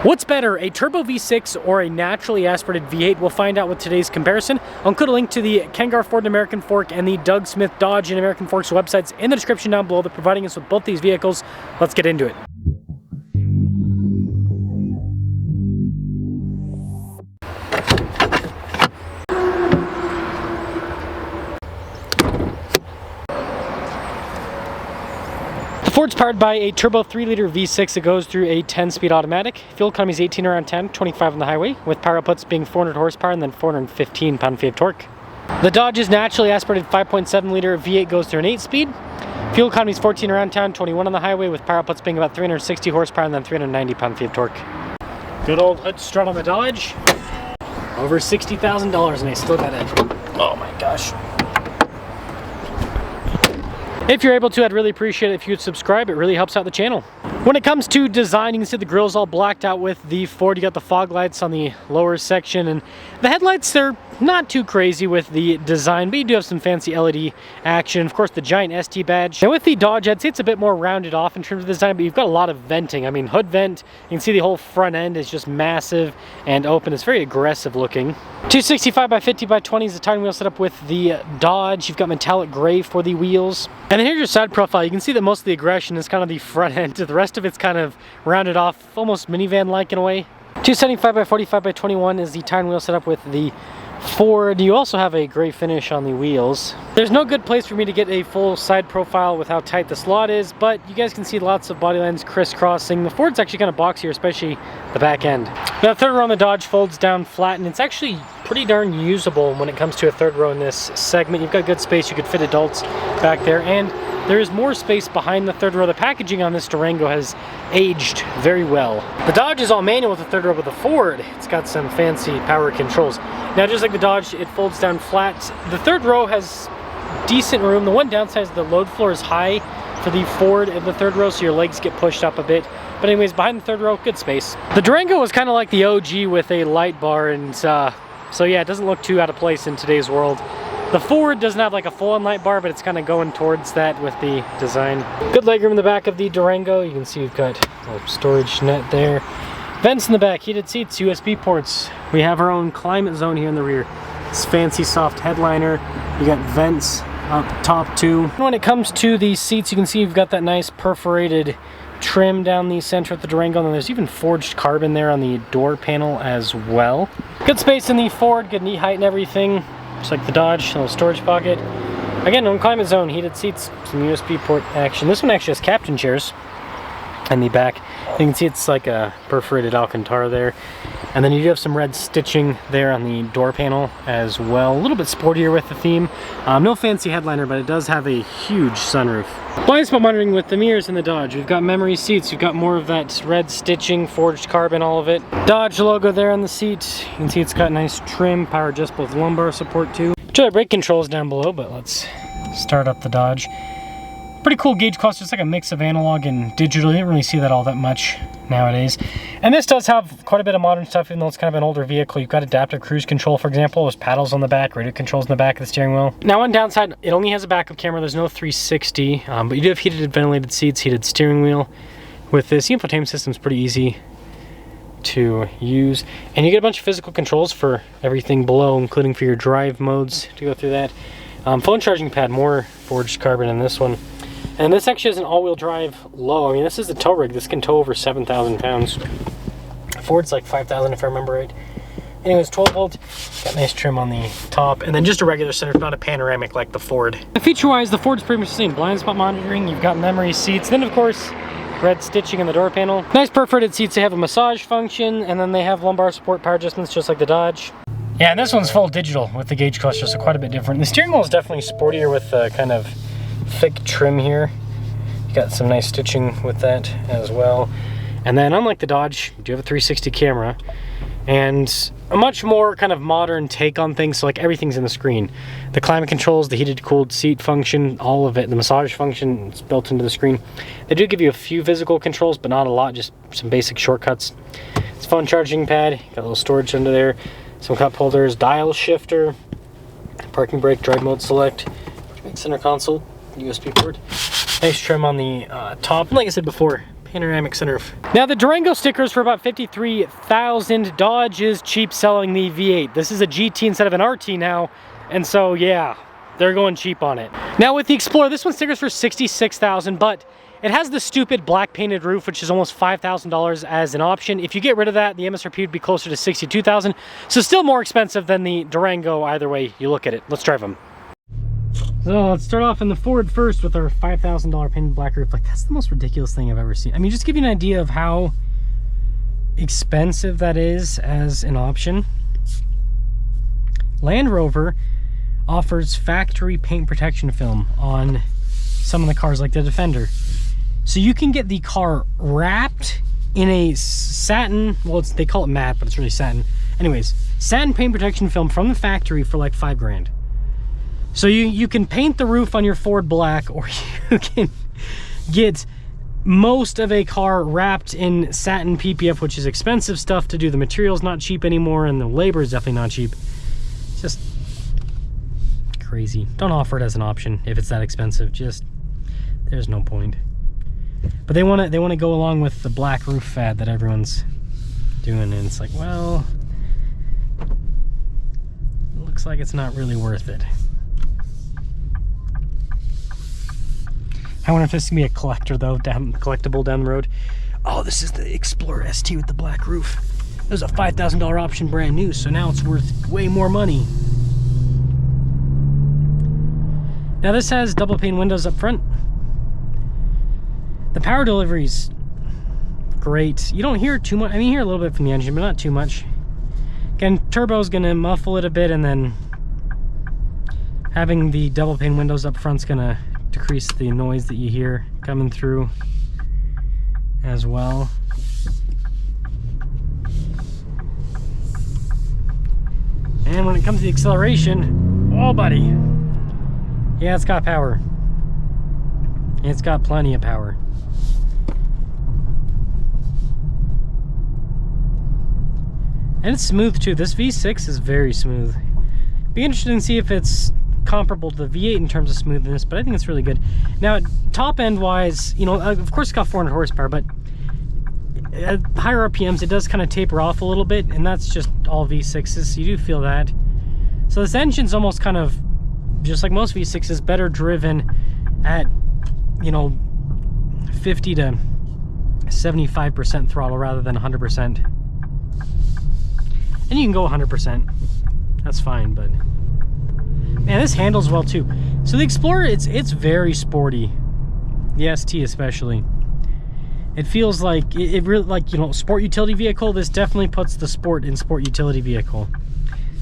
What's better, a turbo V6 or a naturally aspirated V8? We'll find out with today's comparison. I'll include a link to the Kengar Ford and American Fork and the Doug Smith Dodge and American Forks websites in the description down below. They're providing us with both these vehicles. Let's get into it. Ford's powered by a turbo 3-liter V6 that goes through a 10-speed automatic. Fuel economy is 18 around 10, 25 on the highway, with power outputs being 400 horsepower and then 415 pound-feet of torque. The Dodge's naturally aspirated 5.7-liter V8 goes through an 8-speed. Fuel economy is 14 around town, 21 on the highway, with power outputs being about 360 horsepower and then 390 pound-feet of torque. Good old hood strut on the Dodge. Over $60,000 and I still got it. Oh my gosh. If you're able to, I'd really appreciate it if you'd subscribe. It really helps out the channel. When it comes to design, you can see the grille's all blacked out with the Ford. You got the fog lights on the lower section, and the headlights, they're not too crazy with the design, but you do have some fancy LED action. Of course, the giant ST badge. And with the Dodge, I'd say it's a bit more rounded off in terms of design, but you've got a lot of venting. I mean, hood vent, you can see the whole front end is just massive and open. It's very aggressive looking. 265 by 50 by 20 is the tire wheel setup with the Dodge. You've got metallic gray for the wheels. And then here's your side profile. You can see that most of the aggression is kind of the front end. The rest of it's kind of rounded off, almost minivan-like in a way. 275 by 45 by 21 is the tire wheel setup with the Ford. You also have a gray finish on the wheels. There's no good place for me to get a full side profile with how tight the slot is, but you guys can see lots of body lines crisscrossing. The Ford's actually kind of boxier, especially the back end. Now, the third row on the Dodge folds down flat, and it's actually pretty darn usable when it comes to a third row in this segment. You've got good space. You could fit adults back there, and there is more space behind the third row. The packaging on this Durango has aged very well. The Dodge is all manual with the third row, but the Ford, it's got some fancy power controls. Now, just like the Dodge, it folds down flat. The third row has decent room. The one downside is the load floor is high for the Ford in the third row, so your legs get pushed up a bit. But anyways, behind the third row, good space. The Durango was kind of like the OG with a light bar, and so yeah, it doesn't look too out of place in today's world. The Ford doesn't have like a full-on light bar, but it's kind of going towards that with the design. Good legroom in the back of the Durango. You can see we've got a storage net there. Vents in the back, heated seats, USB ports. We have our own climate zone here in the rear. This fancy soft headliner. You got vents up top too. When it comes to the seats, you can see you've got that nice perforated trim down the center of the Durango, and then there's even forged carbon there on the door panel as well. Good space in the Ford, good knee height and everything. Just like the Dodge, a little storage pocket. Again, on climate zone, heated seats, some USB port action. This one actually has captain chairs in the back. You can see it's like a perforated Alcantara there. And then you do have some red stitching there on the door panel as well. A little bit sportier with the theme. No fancy headliner, but it does have a huge sunroof. Blind spot monitoring with the mirrors in the Dodge. We've got memory seats. You've got more of that red stitching, forged carbon, all of it. Dodge logo there on the seat. You can see it's got nice trim, power adjustable with lumbar support too. Trailer brake controls down below, but let's start up the Dodge. Pretty cool gauge cluster. It's like a mix of analog and digital. You don't really see that all that much nowadays. And this does have quite a bit of modern stuff, even though it's kind of an older vehicle. You've got adaptive cruise control, for example. There's paddles on the back, radio controls in the back of the steering wheel. Now, one downside, it only has a backup camera. There's no 360, but you do have heated and ventilated seats, heated steering wheel. With this, the infotainment system's pretty easy to use. And you get a bunch of physical controls for everything below, including for your drive modes to go through that. Phone charging pad, more forged carbon in this one. And this actually has an all-wheel drive low. I mean, this is a tow rig. This can tow over 7,000 pounds. Ford's like 5,000 if I remember right. Anyways, 12 volt, got nice trim on the top, and then just a regular center, not a panoramic like the Ford. Feature-wise, the Ford's pretty much the same. Blind spot monitoring, you've got memory seats, then of course, red stitching in the door panel. Nice perforated seats. They have a massage function, and then they have lumbar support, power adjustments, just like the Dodge. Yeah, and this one's full digital with the gauge cluster, so quite a bit different. The steering wheel is definitely sportier with kind of thick trim here. You got some nice stitching with that as well. And then unlike the Dodge, you do have a 360 camera and a much more kind of modern take on things. So like everything's in the screen. The climate controls, the heated cooled seat function, all of it, the massage function, it's built into the screen. They do give you a few physical controls, but not a lot, just some basic shortcuts. It's a phone charging pad, got a little storage under there, some cup holders, dial shifter, parking brake, drive mode select, center console, USB port. Nice trim on the top. Like I said before, panoramic sunroof. Now the Durango stickers for about $53,000. Dodge is cheap selling the V8. This is a GT instead of an RT now, and so yeah, they're going cheap on it. Now with the Explorer, this one stickers for $66,000, but it has the stupid black painted roof, which is almost $5,000 as an option. If you get rid of that, the MSRP would be closer to $62,000. So still more expensive than the Durango either way you look at it. Let's drive them. So let's start off in the Ford first with our $5,000 painted black roof. Like, that's the most ridiculous thing I've ever seen. I mean, just to give you an idea of how expensive that is as an option. Land Rover offers factory paint protection film on some of the cars, like the Defender. So you can get the car wrapped in a satin, well, they call it matte, but it's really satin. Anyways, satin paint protection film from the factory for like $5 grand. So you can paint the roof on your Ford black, or you can get most of a car wrapped in satin PPF, which is expensive stuff to do. The material's not cheap anymore, and the labor is definitely not cheap. It's just crazy. Don't offer it as an option if it's that expensive. Just, there's no point. But they want to go along with the black roof fad that everyone's doing, and it's like, well, it looks like it's not really worth it. I wonder if this is gonna be a collectible down the road. Oh, this is the Explorer ST with the black roof. It was a $5,000 option brand new, so now it's worth way more money. Now this has double pane windows up front. The power delivery's great. You don't hear too much. I mean, you hear a little bit from the engine, but not too much. Again, turbo's gonna muffle it a bit, and then having the double pane windows up front's gonna decrease the noise that you hear coming through as well. And when it comes to the acceleration, oh buddy, yeah, it's got power. It's got plenty of power. And it's smooth too. This V6 is very smooth. Be interesting to see if it's comparable to the V8 in terms of smoothness, but I think it's really good. Now, top end wise, you know, of course it's got 400 horsepower, but at higher RPMs, it does kind of taper off a little bit, and that's just all V6s, so you do feel that. So this engine's almost kind of, just like most V6s, better driven at, you know, 50 to 75% throttle rather than 100%. And you can go 100%. That's fine, but man, this handles well too. So the Explorer, it's very sporty. The ST especially. It feels like it really, like, you know, sport utility vehicle. This definitely puts the sport in sport utility vehicle.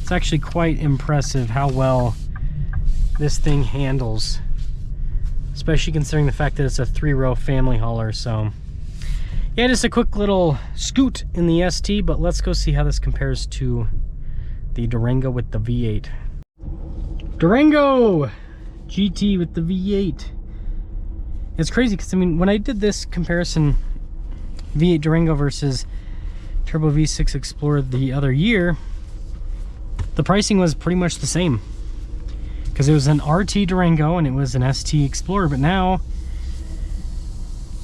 It's actually quite impressive how well this thing handles, especially considering the fact that it's a 3-row family hauler. So yeah, just a quick little scoot in the ST, but let's go see how this compares to the Durango with the V8. Durango GT with the V8. It's crazy because, I mean, when I did this comparison, V8 Durango versus Turbo V6 Explorer the other year, the pricing was pretty much the same. Because it was an RT Durango and it was an ST Explorer, but now,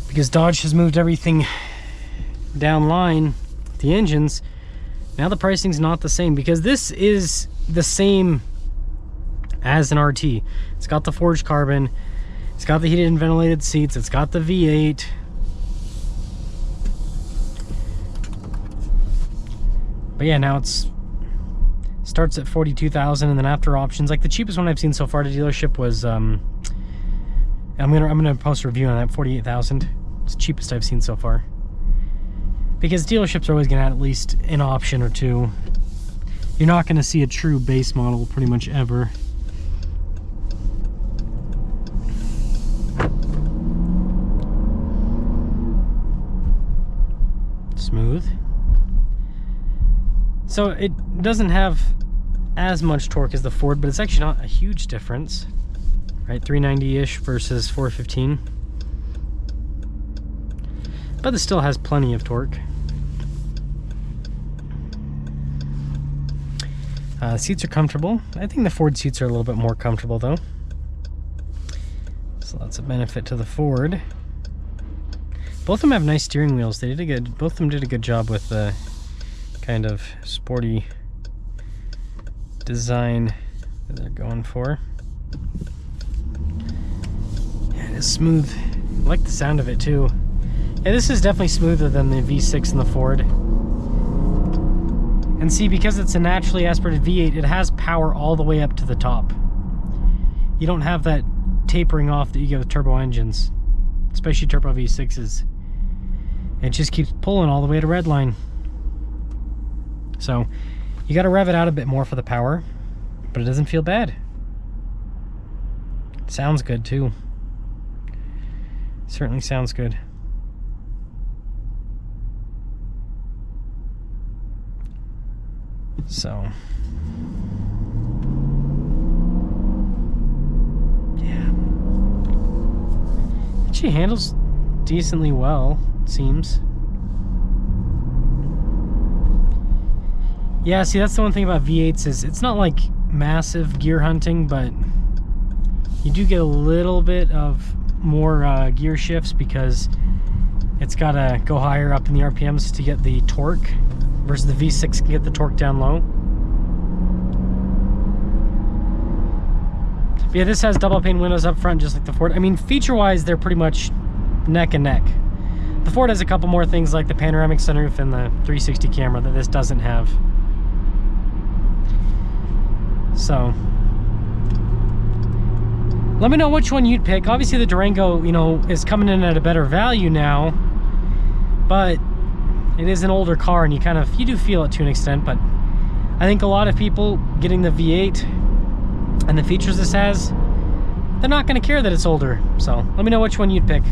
because Dodge has moved everything down line, the engines, now the pricing's not the same, because this is the same as an RT. It's got the forged carbon, it's got the heated and ventilated seats, it's got the V8. But yeah, now it's starts at $42,000, and then after options, like the cheapest one I've seen so far at a dealership was I'm gonna post a review on that, $48,000. It's the cheapest I've seen so far. Because dealerships are always gonna add at least an option or two. You're not gonna see a true base model pretty much ever. Smooth. So it doesn't have as much torque as the Ford, but it's actually not a huge difference, right? 390-ish versus 415. But it still has plenty of torque. Seats are comfortable. I think the Ford seats are a little bit more comfortable though. So that's a benefit to the Ford. Both of them have nice steering wheels. They did a good. Both of them did a good job with the kind of sporty design that they're going for. Yeah, it is smooth. I like the sound of it too. Yeah, this is definitely smoother than the V6 and the Ford. And see, because it's a naturally aspirated V8, it has power all the way up to the top. You don't have that tapering off that you get with turbo engines, especially turbo V6s. It just keeps pulling all the way to redline. So you got to rev it out a bit more for the power, but it doesn't feel bad. It sounds good too. Certainly sounds good. So yeah, she handles decently well, it seems. Yeah, see, that's the one thing about V8s is it's not like massive gear hunting, but you do get a little bit of more gear shifts because it's got to go higher up in the RPMs to get the torque, versus the V6 can get the torque down low. But yeah, this has double pane windows up front just like the Ford. I mean, feature-wise, they're pretty much neck and neck. The Ford has a couple more things like the panoramic sunroof and the 360 camera that this doesn't have. So let me know which one you'd pick. Obviously the Durango, you know, is coming in at a better value now, but it is an older car and you do feel it to an extent. But I think a lot of people getting the V8 and the features this has, they're not going to care that it's older. So let me know which one you'd pick.